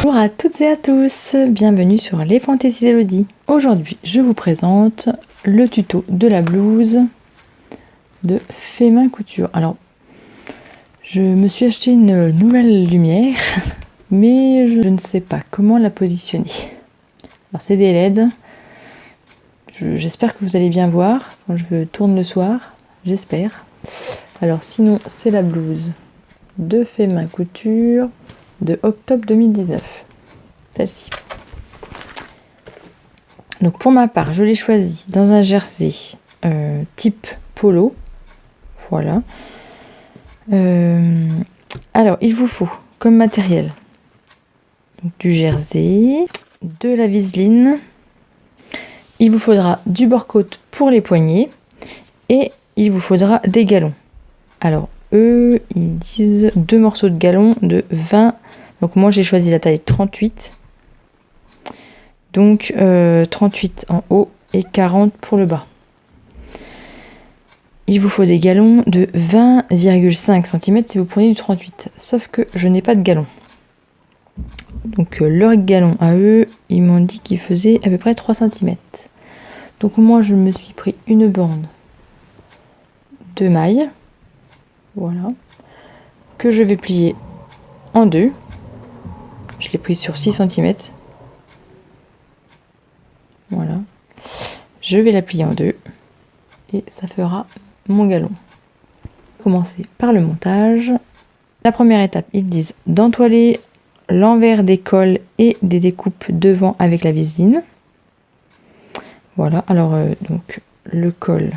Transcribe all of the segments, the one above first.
Bonjour à toutes et à tous, bienvenue sur Les Fantaisies d'Elodie. Aujourd'hui, je vous présente le tuto de la blouse de Fait Main Couture. Alors, je me suis acheté une nouvelle lumière, mais je ne sais pas comment la positionner. Alors, c'est des LED. J'espère que vous allez bien voir quand je tourne le soir, j'espère. Alors, sinon, c'est la blouse de Fait Main Couture de octobre 2019, celle-ci. Donc pour ma part, je l'ai choisie dans un jersey type polo, voilà. Alors il vous faut comme matériel donc, du jersey, de la viseline, il vous faudra du bord-côte pour les poignets et il vous faudra des galons. Alors eux, ils disent 2 morceaux de galons de 20. Donc moi j'ai choisi la taille 38. Donc 38 en haut et 40 pour le bas. Il vous faut des galons de 20,5 cm si vous prenez du 38. Sauf que je n'ai pas de galon. Donc leur galon à eux, ils m'ont dit qu'ils faisaient à peu près 3 cm. Donc moi je me suis pris une bande de mailles. Voilà. Que je vais plier en deux. Je l'ai prise sur 6 cm. Voilà. Je vais la plier en deux. Et ça fera mon galon. Commencer par le montage. La première étape, ils disent d'entoiler l'envers des cols et des découpes devant avec la viseline. Voilà. Alors, donc, le col.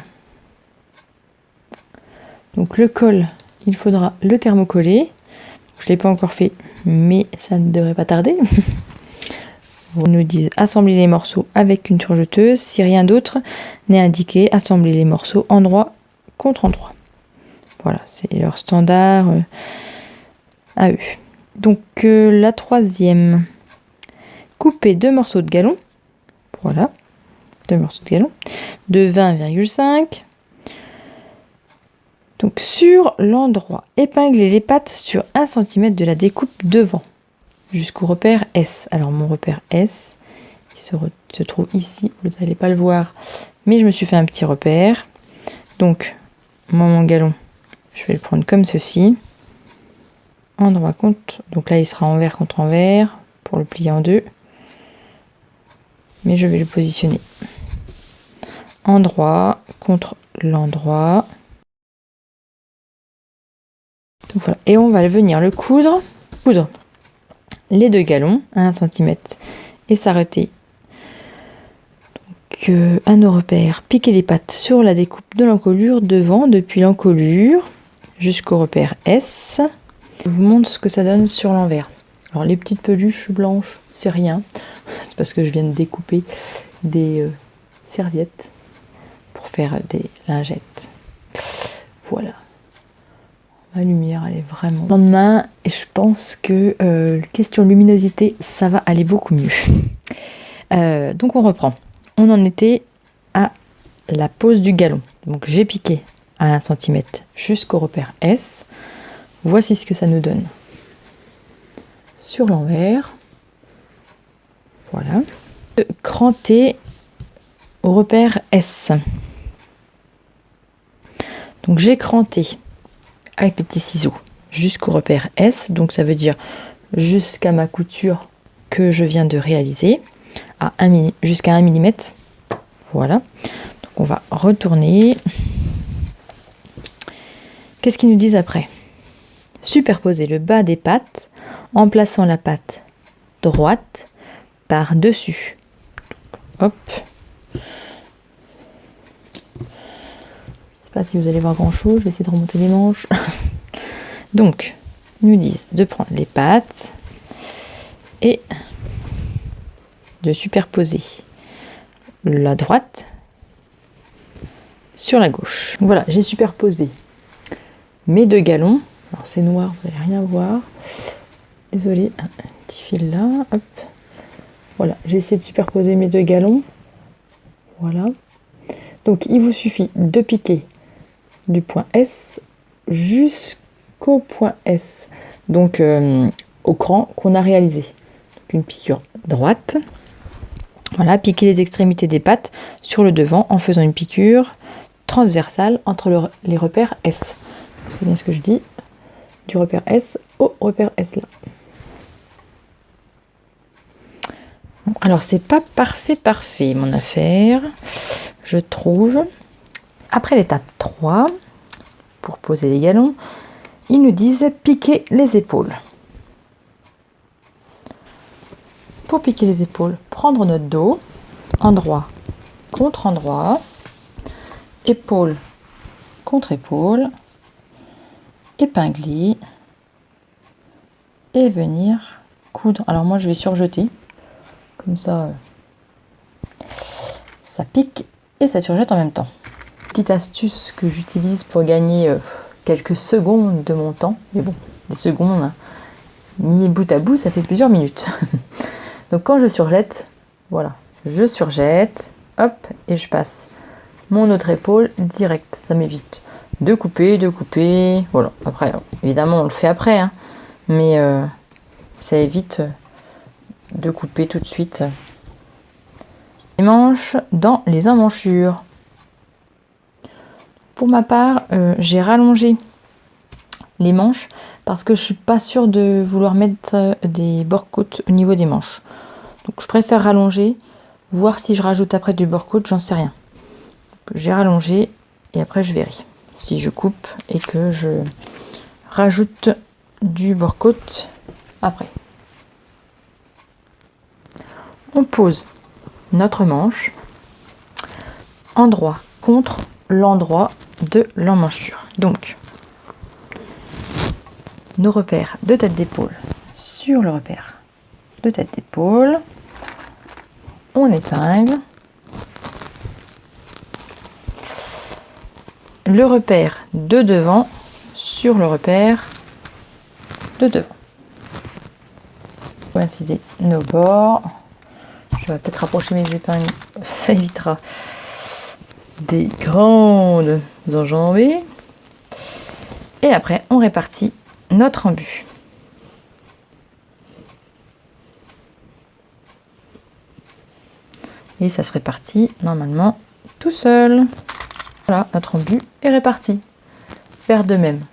Donc, le col, il faudra le thermocoller. Je ne l'ai pas encore fait, mais ça ne devrait pas tarder. Ils nous disent assembler les morceaux avec une surjeteuse. Si rien d'autre n'est indiqué, assembler les morceaux endroit contre endroit. Voilà, c'est leur standard à eux. Donc la troisième, couper 2 morceaux de galon. Voilà, 2 morceaux de galon de 20,5. Donc sur l'endroit, épingler les pattes sur 1 cm de la découpe devant jusqu'au repère S. Alors mon repère S, il se trouve ici, vous n'allez pas le voir, mais je me suis fait un petit repère. Donc moi mon galon, je vais le prendre comme ceci. Endroit contre, donc là il sera envers contre envers pour le plier en deux. Mais je vais le positionner endroit contre l'endroit. Donc voilà, et on va venir le coudre les 2 galons à 1 cm et s'arrêter à nos repères, piquer les pattes sur la découpe de l'encolure devant depuis l'encolure jusqu'au repère S. Je vous montre ce que ça donne sur l'envers. Alors les petites peluches blanches, c'est rien, c'est parce que je viens de découper des serviettes pour faire des lingettes. Voilà. La lumière, elle est vraiment... Le lendemain, et je pense que question luminosité, ça va aller beaucoup mieux. Donc on reprend. On en était à la pose du galon. Donc j'ai piqué à 1 cm jusqu'au repère S. Voici ce que ça nous donne. Sur l'envers. Voilà. Cranter au repère S. Donc j'ai cranté avec les petits ciseaux jusqu'au repère S, donc ça veut dire jusqu'à ma couture que je viens de réaliser à jusqu'à 1 mm. Voilà, donc on va retourner. Qu'est-ce qu'ils nous disent après? Superposer le bas des pattes en plaçant la patte droite par dessus. Hop. Pas si vous allez voir grand chose, je vais essayer de remonter les manches. Donc, ils nous disent de prendre les pattes et de superposer la droite sur la gauche. Voilà, j'ai superposé mes 2 galons. Alors c'est noir, vous n'allez rien voir. Désolée, un petit fil là. Hop. Voilà, j'ai essayé de superposer mes 2 galons. Voilà. Donc il vous suffit de piquer du point S jusqu'au point S, donc au cran qu'on a réalisé. une piqûre droite. Voilà, piquez les extrémités des pattes sur le devant en faisant une piqûre transversale entre les repères S. C'est bien ce que je dis, du repère S au repère S là. Bon, alors c'est pas parfait mon affaire, je trouve. Après l'étape 3, pour poser les galons, ils nous disent piquer les épaules. Pour piquer les épaules, prendre notre dos, endroit contre endroit, épaule contre épaule, épingler et venir coudre. Alors moi je vais surjeter, comme ça ça pique et ça surjette en même temps. Petite astuce que j'utilise pour gagner quelques secondes de mon temps, mais bon, des secondes, hein, mis bout à bout, ça fait plusieurs minutes. Donc quand je surjette, voilà, je surjette, hop, et je passe mon autre épaule direct. Ça m'évite de couper, voilà. Après, évidemment, on le fait après, hein, mais ça évite de couper tout de suite. Les manches dans les emmanchures. Pour ma part, j'ai rallongé les manches parce que je suis pas sûre de vouloir mettre des bord-côtes au niveau des manches. Donc je préfère rallonger, voir si je rajoute après du bord-côte, j'en sais rien. J'ai rallongé et après je verrai si je coupe et que je rajoute du bord-côte après. On pose notre manche endroit contre l'endroit de l'emmanchure. Donc, nos repères de tête d'épaule sur le repère de tête d'épaule. On épingle. Le repère de devant sur le repère de devant. Coïncider nos bords. Je vais peut-être rapprocher mes épingles, ça évitera des grandes enjambées. Et après, on répartit notre embut. Et ça se répartit normalement tout seul. Voilà, notre embut est réparti. Faire de même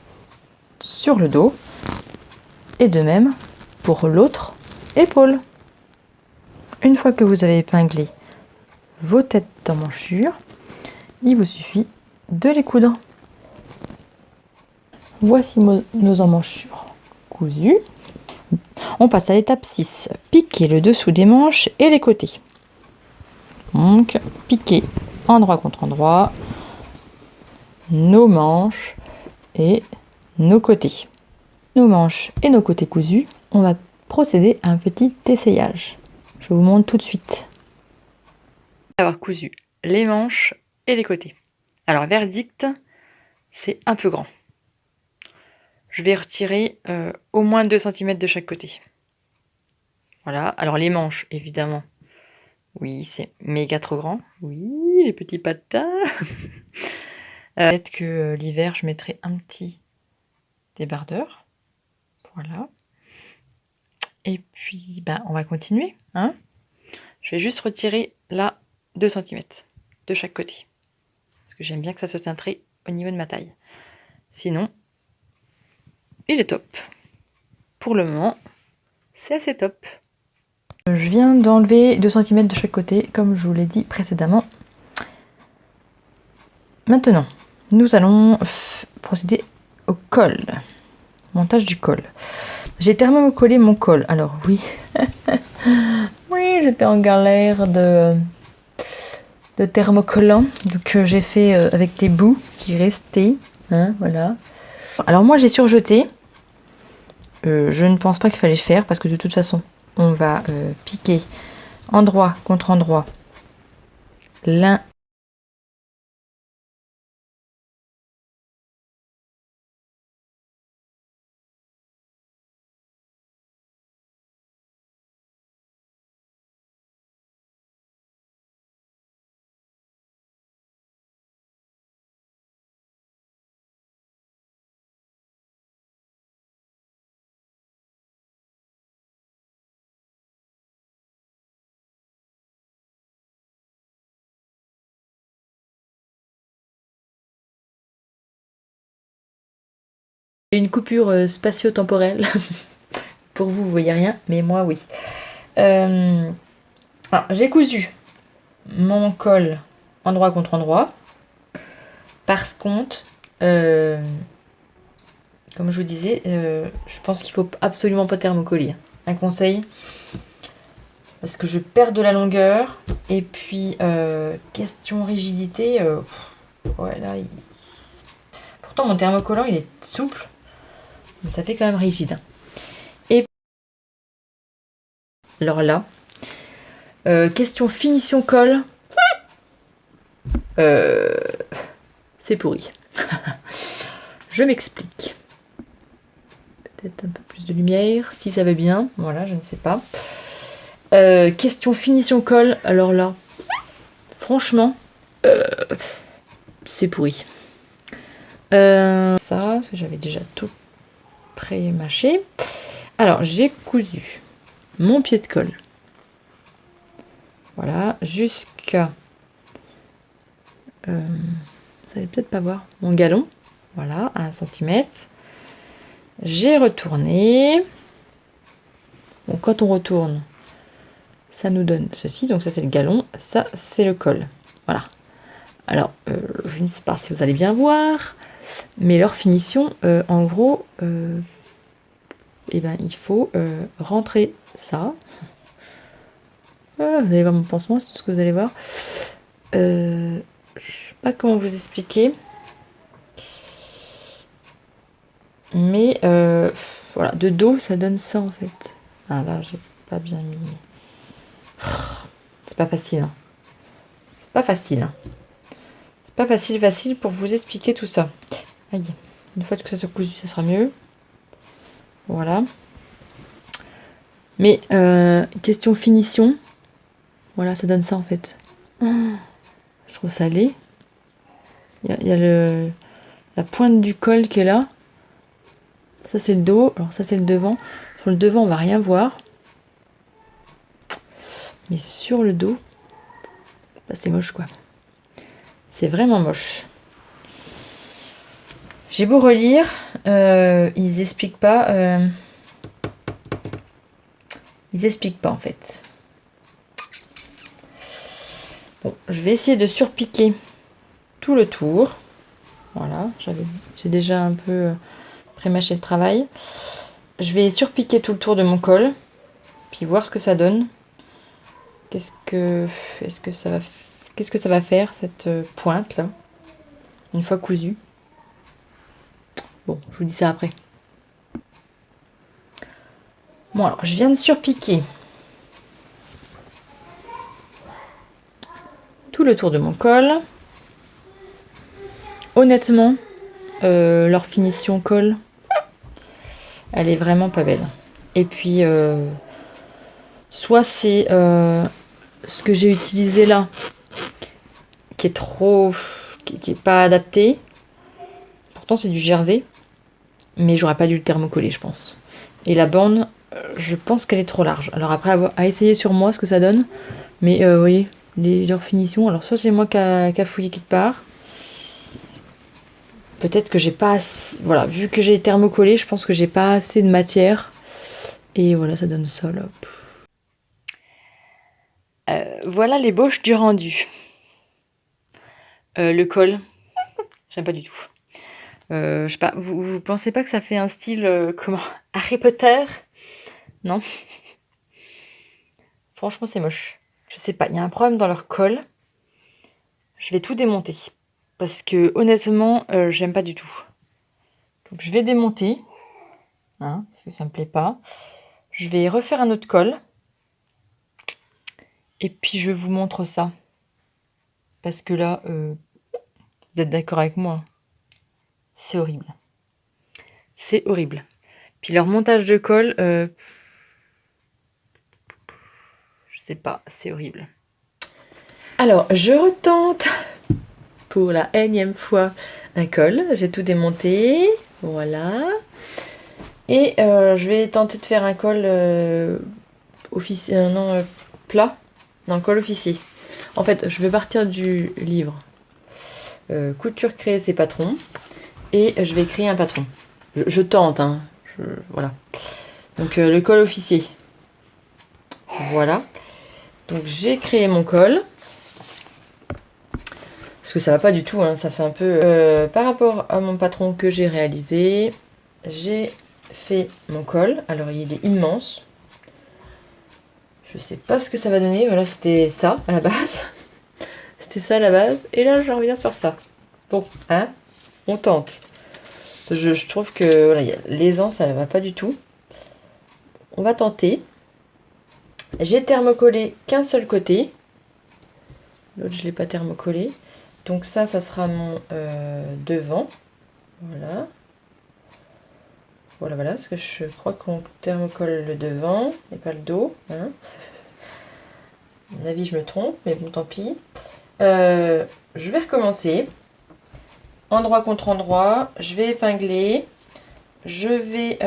sur le dos et de même pour l'autre épaule. Une fois que vous avez épinglé vos têtes d'emmanchure, il vous suffit de les coudre. Voici nos emmanchures cousues. On passe à l'étape 6. Piquer le dessous des manches et les côtés. Donc, piquer endroit contre endroit nos manches et nos côtés. Nos manches et nos côtés cousus, on va procéder à un petit essayage. Je vous montre tout de suite. Avoir cousu les manches et les côtés. Alors, verdict, c'est un peu grand. Je vais retirer au moins 2 cm de chaque côté. Voilà, alors les manches, évidemment, oui, c'est méga trop grand. Oui, les petits patins. Peut-être que l'hiver, je mettrai un petit débardeur. Voilà. Et puis, ben, on va continuer. Hein, je vais juste retirer là 2 cm de chaque côté. Parce que j'aime bien que ça se cintre au niveau de ma taille. Sinon, il est top. Pour le moment, c'est assez top. Je viens d'enlever 2 cm de chaque côté, comme je vous l'ai dit précédemment. Maintenant, nous allons procéder au col. Montage du col. J'ai thermocollé mon col. Alors oui, oui, j'étais en galère de thermocollant. Donc j'ai fait avec des bouts qui restaient. Hein, voilà. Alors moi j'ai surjeté. Je ne pense pas qu'il fallait le faire parce que de toute façon, on va piquer endroit contre endroit l'un Une coupure spatio-temporelle. Pour vous, vous voyez rien, mais moi, oui. Alors, j'ai cousu mon col endroit contre endroit. Par contre, comme je vous disais, je pense qu'il faut absolument pas thermocoller. Un conseil, parce que je perds de la longueur. Et puis, question rigidité, ouais, là, pourtant mon thermocollant, il est souple. Mais ça fait quand même rigide. Et alors là, question finition col. C'est pourri. Je m'explique. Peut-être un peu plus de lumière, si ça va bien. Voilà, je ne sais pas. Question finition col. Alors là, franchement, c'est pourri. Ça, parce que j'avais déjà tout pré-mâché. Alors, j'ai cousu mon pied de colle. Voilà, jusqu'à... vous allez peut-être pas voir. Mon galon. Voilà, à 1 cm. J'ai retourné. Bon, quand on retourne, ça nous donne ceci. Donc ça, c'est le galon. Ça, c'est le col. Voilà. Alors, je ne sais pas si vous allez bien voir, mais leur finition, en gros, eh ben, il faut rentrer ça. Vous allez voir mon pansement, c'est tout ce que vous allez voir. Je ne sais pas comment vous expliquer. Mais voilà, de dos, ça donne ça en fait. Ah là, j'ai pas bien mis. C'est pas facile. Hein. C'est pas facile. Hein. C'est pas facile pour vous expliquer tout ça. Aïe. Une fois que ça se cousu, ça sera mieux. Voilà. Mais question finition. Voilà, ça donne ça en fait. Je trouve ça laid. Il y a la pointe du col qui est là. Ça c'est le dos, alors ça c'est le devant. Sur le devant on va rien voir. Mais sur le dos, bah, c'est moche quoi. C'est vraiment moche. J'ai beau relire, ils expliquent pas. Ils expliquent pas en fait. Bon, je vais essayer de surpiquer tout le tour. Voilà, j'ai déjà un peu pré-mâché le travail. Je vais surpiquer tout le tour de mon col, puis voir ce que ça donne. Qu'est-ce que ça va faire cette pointe là, une fois cousue. Bon, je vous dis ça après. Bon alors, je viens de surpiquer tout le tour de mon col. Honnêtement, leur finition col, elle est vraiment pas belle. Et puis, soit c'est ce que j'ai utilisé là, qui est trop... qui est pas adapté. Pourtant, c'est du jersey. Mais j'aurais pas dû le thermocoller, je pense. Et la bande, je pense qu'elle est trop large. Alors après, à essayer sur moi ce que ça donne. Mais vous voyez, leurs finitions. Alors soit c'est moi qui a fouillé quelque part. Peut-être que j'ai pas assez... Voilà, vu que j'ai thermocollé, je pense que j'ai pas assez de matière. Et voilà, ça donne ça là. Voilà l'ébauche du rendu. Le col, j'aime pas du tout. Je sais pas, vous pensez pas que ça fait un style comment Harry Potter? Non. Franchement, c'est moche. Je sais pas, il y a un problème dans leur col. Je vais tout démonter. Parce que honnêtement, j'aime pas du tout. Donc je vais démonter. Hein, parce que ça me plaît pas. Je vais refaire un autre col. Et puis je vous montre ça. Parce que là, vous êtes d'accord avec moi. C'est horrible. C'est horrible. Puis leur montage de col, je sais pas, c'est horrible. Alors, je retente pour la énième fois un col. J'ai tout démonté. Voilà. Et je vais tenter de faire un col plat. Non, col officier. En fait, je vais partir du livre Couture créer ses patrons. Et je vais créer un patron. Je tente, hein. Voilà. Donc le col officier. Voilà. Donc j'ai créé mon col. Parce que ça va pas du tout, hein. Ça fait un peu... par rapport à mon patron que j'ai réalisé, j'ai fait mon col. Alors il est immense. Je sais pas ce que ça va donner. Voilà, c'était ça à la base. C'était ça à la base. Et là, je reviens sur ça. Bon, hein, on tente. Je trouve que voilà, l'aisance, ça ne va pas du tout. On va tenter. J'ai thermocollé qu'un seul côté. L'autre, je ne l'ai pas thermocollé. Donc ça sera mon devant. Voilà. Voilà, parce que je crois qu'on thermocolle le devant et pas le dos. Hein. À mon avis, je me trompe, mais bon, tant pis. Je vais recommencer. Endroit contre endroit. Je vais épingler. Je vais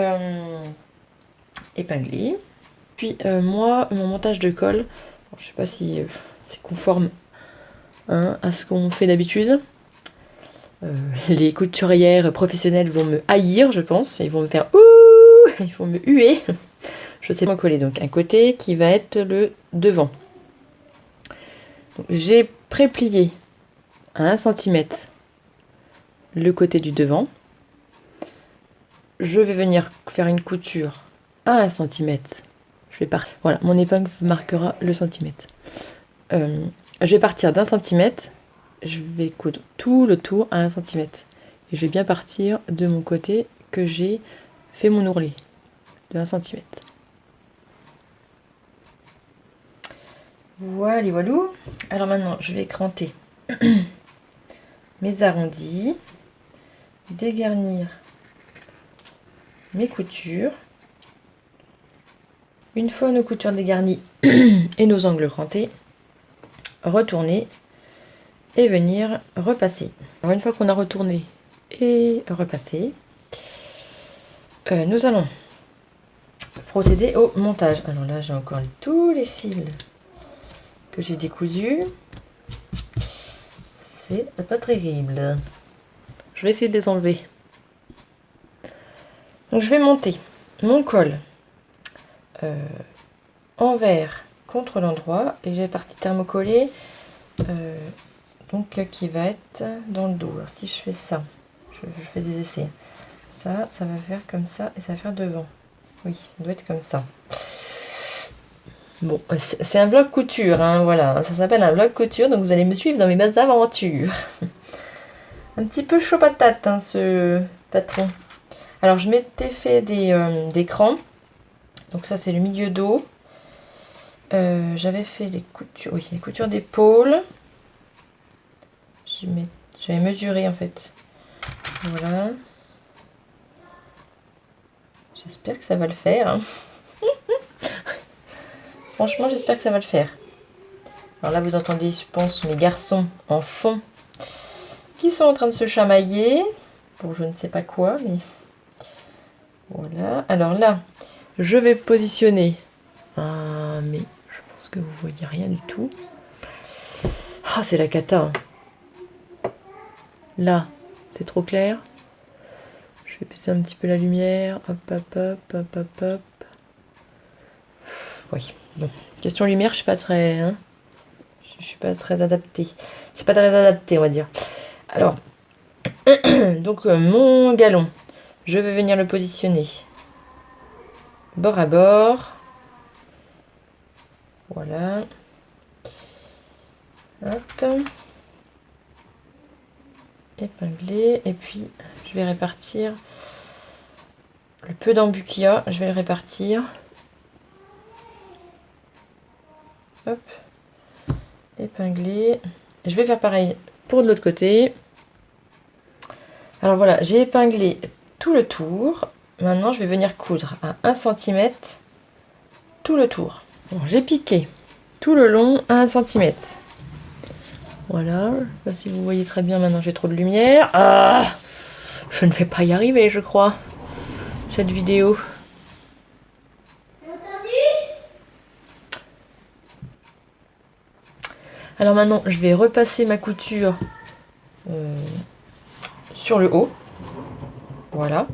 épingler. Puis moi, mon montage de col, je sais pas si c'est conforme hein, à ce qu'on fait d'habitude. Les couturières professionnelles vont me haïr, je pense. Ils vont me faire ouh, ils vont me huer. Je sais pas coller. Donc un côté qui va être le devant. J'ai préplié à 1 cm le côté du devant. Je vais venir faire une couture à 1 cm. Voilà, mon épingle marquera le centimètre. Je vais partir d'1 centimètre. Je vais coudre tout le tour à 1 cm. Et je vais bien partir de mon côté que j'ai fait mon ourlet de 1 cm. Voilà, voilou. Alors maintenant, je vais cranter mes arrondis, dégarnir mes coutures. Une fois nos coutures dégarnies et nos angles crantés, retourner et venir repasser. Alors une fois qu'on a retourné et repassé, nous allons procéder au montage. Alors là, j'ai encore tous les fils que j'ai décousus. C'est pas terrible. Je vais essayer de les enlever. Donc je vais monter mon col envers contre l'endroit et j'ai parti thermocoller donc qui va être dans le dos. Alors si je fais ça, je fais des essais. Ça va faire comme ça et ça va faire devant. Oui, ça doit être comme ça. Bon, c'est un vlog couture, hein, voilà. Ça s'appelle un vlog couture, donc vous allez me suivre dans mes belles aventures. Un petit peu chaud patate, hein, ce patron. Alors, je m'étais fait des crans. Donc ça, c'est le milieu dos. J'avais fait les coutures, oui, les coutures d'épaule. J'avais mesuré, en fait. Voilà. J'espère que ça va le faire. Hein. Franchement, j'espère que ça va le faire. Alors là, vous entendez, je pense, mes garçons en fond qui sont en train de se chamailler. Pour je ne sais pas quoi, mais... Voilà. Alors là, je vais positionner. Ah, mais je pense que vous voyez rien du tout. Ah, c'est la cata. Hein. Là, c'est trop clair. Je vais baisser un petit peu la lumière. Hop, hop, hop, hop, hop, hop. Oui. Bon. Question lumière, je suis pas très... Hein, je suis pas très adaptée. C'est pas très adapté, on va dire. Alors, donc mon galon, je vais venir le positionner bord à bord. Voilà. Hop. Épingler. Et puis, je vais répartir le peu d'embu qu'il y a. Je vais le répartir. Hop. Épingler. Je vais faire pareil pour de l'autre côté. Alors voilà, j'ai épinglé tout le tour. Maintenant, je vais venir coudre à 1 cm tout le tour. Bon, j'ai piqué tout le long à 1 cm. Voilà, je sais pas si vous voyez très bien maintenant, j'ai trop de lumière. Ah, je ne vais pas y arriver, je crois, cette vidéo. Alors maintenant, je vais repasser ma couture sur le haut. Voilà.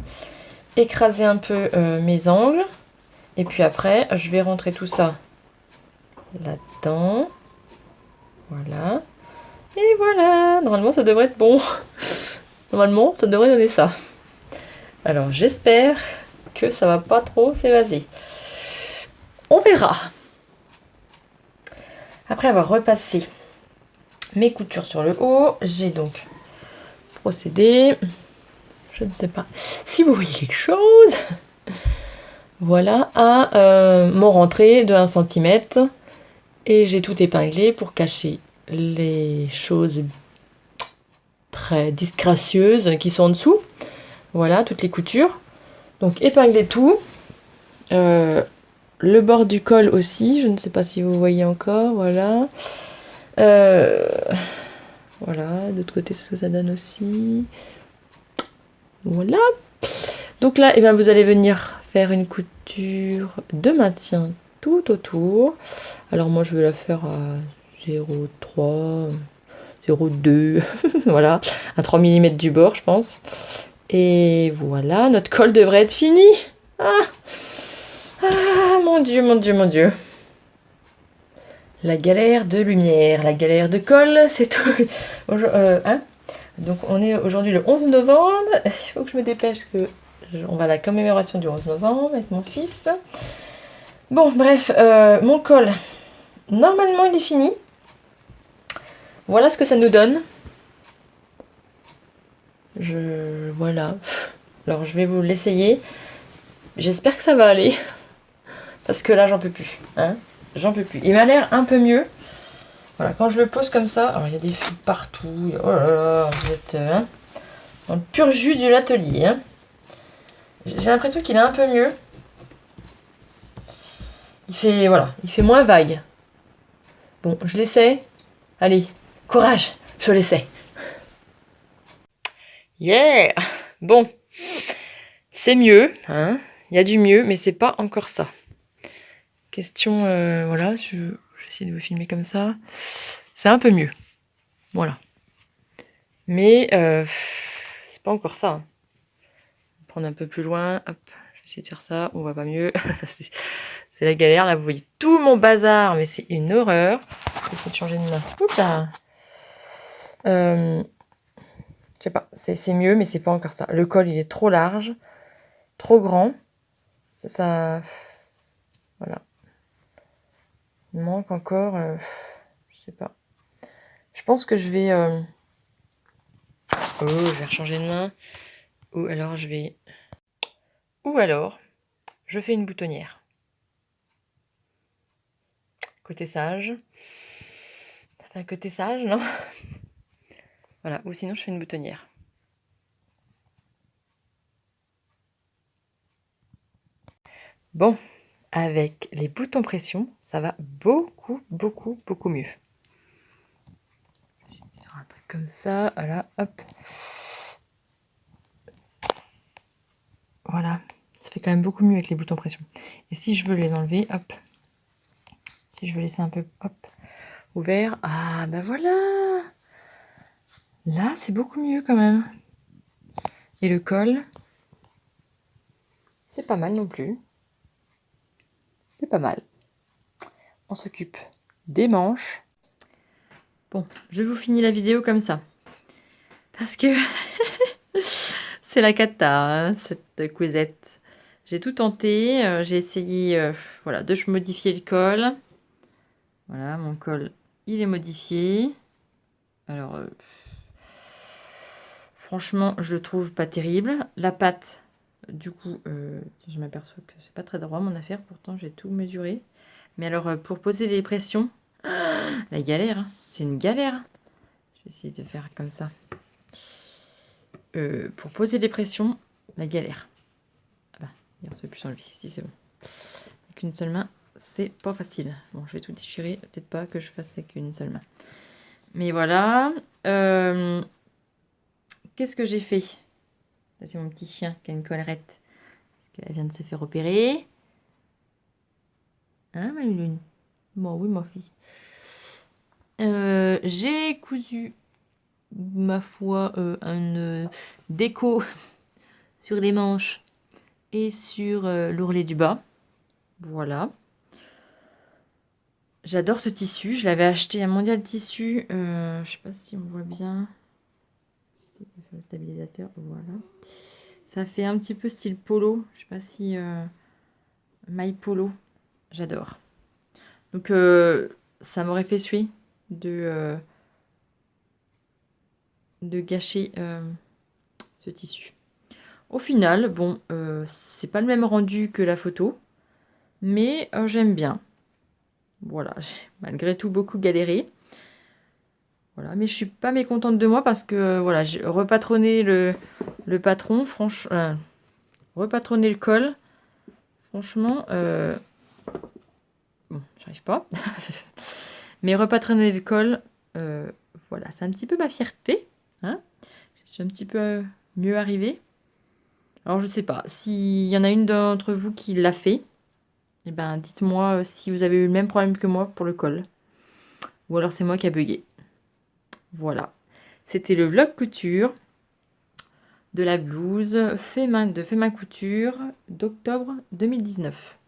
écraser un peu mes angles. Et puis après, je vais rentrer tout ça là-dedans. Voilà. Et voilà. Normalement, ça devrait être bon. Normalement, ça devrait donner ça. Alors, j'espère que ça va pas trop s'évaser. On verra. Après avoir repassé mes coutures sur le haut, j'ai donc procédé, je ne sais pas si vous voyez quelque chose, voilà, à mon rentrée de 1 cm. Et j'ai tout épinglé pour cacher les choses très disgracieuses qui sont en dessous. Voilà, toutes les coutures. Donc épingler tout. Le bord du col aussi, je ne sais pas si vous voyez encore, voilà. Voilà, de l'autre côté, c'est ce que ça donne aussi. Voilà. Donc là, eh bien, vous allez venir faire une couture de maintien tout autour. Alors moi, je vais la faire à 0,3, 0,2, voilà, à 3 mm du bord, je pense. Et voilà, notre col devrait être fini. Ah, ah, mon Dieu, mon Dieu, mon Dieu. La galère de lumière, la galère de colle, c'est tout. Hein, donc on est aujourd'hui le 11 novembre. Il faut que je me dépêche que on va à la commémoration du 11 novembre avec mon fils. Bon, bref, mon col, normalement il est fini. Voilà ce que ça nous donne. Voilà. Alors je vais vous l'essayer. J'espère que ça va aller. Parce que là, j'en peux plus. Hein, j'en peux plus. Il m'a l'air un peu mieux. Voilà, quand je le pose comme ça, alors il y a des fils partout. Oh là là, vous êtes dans le pur jus de l'atelier. Hein. J'ai l'impression qu'il est un peu mieux. Voilà, il fait moins vague. Bon, je l'essaie. Allez, courage, je l'essaie. Yeah! Bon, c'est mieux, hein. Il y a du mieux, mais c'est pas encore ça. Question, voilà, je vais essayer de vous filmer comme ça. C'est un peu mieux. Voilà. Mais c'est pas encore ça. Hein. Prendre un peu plus loin. Hop, je vais essayer de faire ça. On voit pas mieux. C'est la galère. Là, vous voyez tout mon bazar, mais c'est une horreur. Je vais essayer de changer de main. Oups là. Je sais pas. C'est mieux, mais c'est pas encore ça. Le col, il est trop large, trop grand. Ça voilà. Il manque encore. Je sais pas. Je pense que je vais. Oh, je vais rechanger de main. Ou alors je fais une boutonnière. Côté sage. Ça fait un côté sage, non? Voilà, ou sinon je fais une boutonnière. Bon, avec les boutons pression, ça va beaucoup, beaucoup, beaucoup mieux. Je vais essayer de faire un truc comme ça, voilà, hop. Voilà, ça fait quand même beaucoup mieux avec les boutons pression. Et si je veux les enlever, hop. Si je veux laisser un peu, hop, ouvert, ah bah voilà. Là, c'est beaucoup mieux quand même. Et le col, c'est pas mal non plus. C'est pas mal. On s'occupe des manches. Bon, je vous finis la vidéo comme ça. Parce que c'est la cata, hein, cette cousette. J'ai tout tenté. J'ai essayé voilà, de modifier le col. Voilà, mon col, il est modifié. Alors, franchement, je le trouve pas terrible. La patte, du coup, je m'aperçois que c'est pas très droit mon affaire. Pourtant, j'ai tout mesuré. Mais alors, pour poser les pressions, la galère, hein, c'est une galère. Je vais essayer de faire comme ça. Pour poser les pressions, la galère. Ah bah, on ne peut plus s'enlever. Si, c'est bon. Avec une seule main, c'est pas facile. Bon, je vais tout déchirer. Peut-être pas que je fasse avec une seule main. Mais voilà. Qu'est-ce que j'ai fait? C'est mon petit chien qui a une collerette. Elle vient de se faire opérer. Hein, ma lune? Bon, oui, ma fille. J'ai cousu, ma foi, une déco sur les manches et sur l'ourlet du bas. Voilà. J'adore ce tissu. Je l'avais acheté à Mondial Tissu. Je sais pas si on voit bien. Le stabilisateur, voilà. Ça fait un petit peu style polo. Je sais pas si... My polo. J'adore. Donc, ça m'aurait fait suer de gâcher ce tissu. Au final, bon, c'est pas le même rendu que la photo, mais j'aime bien. Voilà, j'ai malgré tout beaucoup galéré. Voilà, mais je suis pas mécontente de moi parce que voilà, j'ai repatronné le patron, franchement, repatronné le col. Franchement, bon, j'arrive pas. Mais repatronner le col, voilà, c'est un petit peu ma fierté. Hein, je suis un petit peu mieux arrivée. Alors, je sais pas, s'il y en a une d'entre vous qui l'a fait, eh ben, dites-moi si vous avez eu le même problème que moi pour le col. Ou alors c'est moi qui a bugué. Voilà. C'était le vlog couture de la blouse fait main couture d'octobre 2019.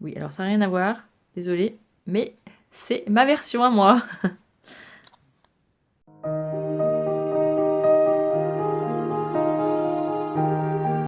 Oui, alors ça n'a rien à voir, désolée, mais c'est ma version à moi.